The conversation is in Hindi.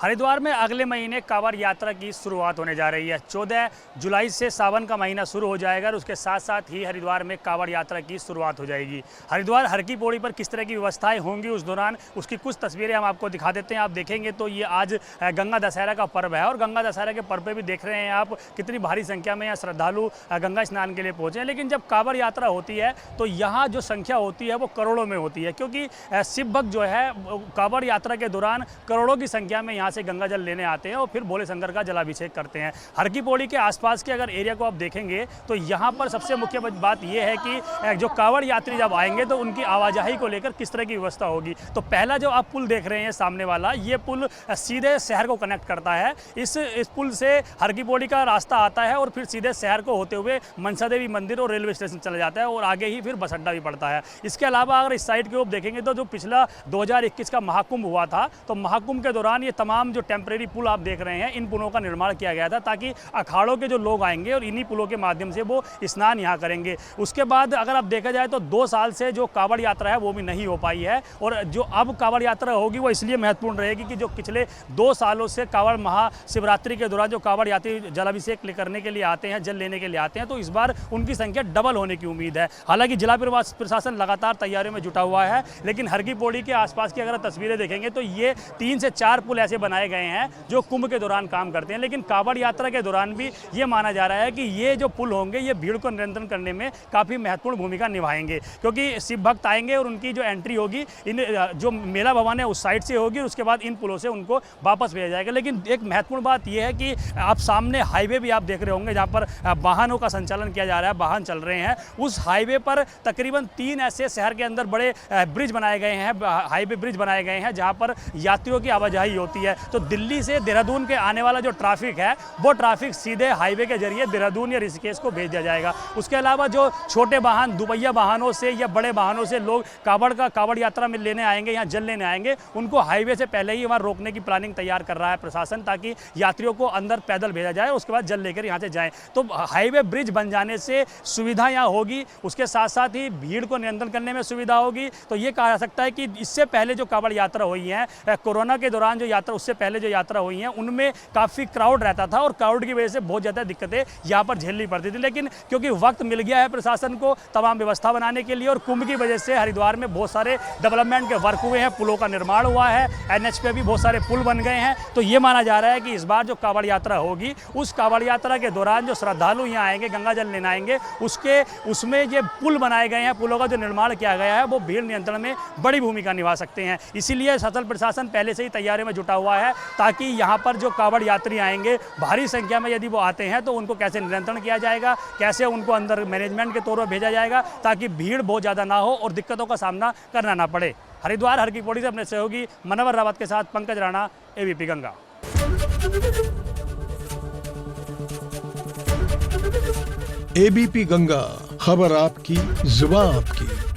हरिद्वार में अगले महीने कांवड़ यात्रा की शुरुआत होने जा रही है। 14 जुलाई से सावन का महीना शुरू हो जाएगा और उसके साथ साथ ही हरिद्वार में कांवड़ यात्रा की शुरुआत हो जाएगी। हरिद्वार हर की पौड़ी पर किस तरह की व्यवस्थाएं होंगी उस दौरान उसकी कुछ तस्वीरें हम आपको दिखा देते हैं। आप देखेंगे तो ये आज गंगा दशहरा का पर्व है और गंगा दशहरा के पर्व पर भी देख रहे हैं आप कितनी भारी संख्या में यहाँ श्रद्धालु गंगा स्नान के लिए पहुँचे हैं। लेकिन जब कांवड़ यात्रा होती है तो यहाँ जो संख्या होती है वो करोड़ों में होती है, क्योंकि शिव भक्त जो है कांवड़ यात्रा के दौरान करोड़ों की संख्या में से गंगा जल लेने आते हैं और फिर भोले शंकर का जलाभिषेक करते हैं। हर की पौड़ी के आसपास के अगर एरिया को आप देखेंगे तो यहाँ पर सबसे मुख्य बात यह है कि जो कांवड़ यात्री जब आएंगे तो उनकी आवाजाही को लेकर किस तरह की व्यवस्था होगी। तो पहला जो आप पुल देख रहे हैं सामने वाला, ये पुल सीधे शहर को कनेक्ट करता है। इस पुल से हर की पौड़ी का रास्ता आता है और फिर सीधे शहर को होते हुए मनसा देवी मंदिर और रेलवे स्टेशन चला जाता है और आगे ही फिर बस अड्डा भी पड़ता है। इसके अलावा अगर इस साइड की ओर देखेंगे तो जो पिछला 2021 का महाकुंभ हुआ था तो महाकुंभ के दौरान ये तमाम जो टेम्परेरी पुल आप देख रहे हैं, इन पुलों का निर्माण किया गया था ताकि अखाड़ों के जो लोग आएंगे और इन्हीं पुलों के माध्यम से वो स्नान यहाँ करेंगे। उसके बाद अगर आप देखा जाए तो 2 साल से जो कांवड़ यात्रा है वो भी नहीं हो पाई है और जो अब कांवड़ यात्रा होगी वो इसलिए महत्वपूर्ण रहेगी कि जो पिछले 2 सालों से कांवड़ महाशिवरात्रि के दौरान जो कांवड़ यात्री जलाभिषेक करने के लिए आते हैं, जल लेने के लिए आते हैं, तो इस बार उनकी संख्या डबल होने की उम्मीद है। हालांकि जिला प्रशासन लगातार तैयारियों में जुटा हुआ है, लेकिन हर की पौड़ी के आसपास की अगर तस्वीरें देखेंगे तो ये 3 से 4 पुल ऐसे बनाए गए हैं जो कुंभ के दौरान काम करते हैं। लेकिन कांवड़ यात्रा के दौरान भी ये माना जा रहा है कि ये जो पुल होंगे ये भीड़ को नियंत्रण करने में काफ़ी महत्वपूर्ण भूमिका निभाएंगे, क्योंकि शिव भक्त आएंगे और उनकी जो एंट्री होगी इन जो मेला भवन है उस साइड से होगी और उसके बाद इन पुलों से उनको वापस भेजा जाएगा। लेकिन एक महत्वपूर्ण बात यह है कि आप सामने हाईवे भी आप देख रहे होंगे जहाँ पर वाहनों का संचालन किया जा रहा है, वाहन चल रहे हैं। उस हाईवे पर तकरीबन 3 ऐसे शहर के अंदर बड़े ब्रिज बनाए गए हैं, हाईवे ब्रिज बनाए गए हैं जहाँ पर यात्रियों की आवाजाही होती है। तो दिल्ली से देहरादून के आने वाला जो ट्रैफिक है वो ट्रैफिक सीधे हाईवे के जरिए देहरादून या ऋषिकेश को भेज दिया जाएगा। उसके अलावा जो छोटे वाहन, दुपहिया वाहनों से या बड़े वाहनों से लोग कांवड़ यात्रा में लेने आएंगे, यहाँ जल लेने आएंगे, उनको हाईवे से पहले ही वहाँ रोकने की प्लानिंग तैयार कर रहा है प्रशासन, ताकि यात्रियों को अंदर पैदल भेजा जाए और उसके बाद जल लेकर यहाँ से जाएँ। तो हाईवे ब्रिज बन जाने से सुविधा यहाँ होगी, उसके साथ साथ ही भीड़ को नियंत्रण करने में सुविधा होगी। तो ये कहा जा सकता है कि इससे पहले जो कांवड़ यात्रा हुई है, कोरोना के दौरान जो यात्रा, उससे पहले जो यात्रा हुई है उनमें काफ़ी क्राउड रहता था और क्राउड की वजह से बहुत ज़्यादा दिक्कतें यहाँ पर झेलनी पड़ती थी। लेकिन क्योंकि वक्त मिल गया है प्रशासन को तमाम व्यवस्था बनाने के लिए और कुंभ की वजह से हरिद्वार में बहुत सारे डेवलपमेंट के वर्क हुए हैं, पुलों का निर्माण हुआ है, NH पे भी बहुत सारे पुल बन गए हैं। तो ये माना जा रहा है कि इस बार जो कांवड़ यात्रा होगी उस कांवड़ यात्रा के दौरान जो श्रद्धालु यहाँ आएंगे, गंगा जल लेने आएंगे, उसमें ये पुल बनाए गए हैं, पुलों का जो निर्माण किया गया है वो भीड़ नियंत्रण में बड़ी भूमिका निभा सकते हैं। इसीलिए सतल प्रशासन पहले से ही तैयारी में जुटा हुआ है ताकि यहाँ पर जो कांवड़ यात्री आएंगे भारी संख्या में यदि वो आते हैं तो उनको कैसे नियंत्रण किया जाएगा, कैसे उनको अंदर मैनेजमेंट के तौर पर भेजा जाएगा ताकि भीड़ बहुत ज़्यादा ना हो और दिक्कतों का सामना करना ना पड़े। हरिद्वार हर की पौड़ी से अपने सहयोगी मनोहर रावत के साथ पंकज राणा, ABP गंगा। ABP गंगा, खबर आपकी, जुबान आपकी।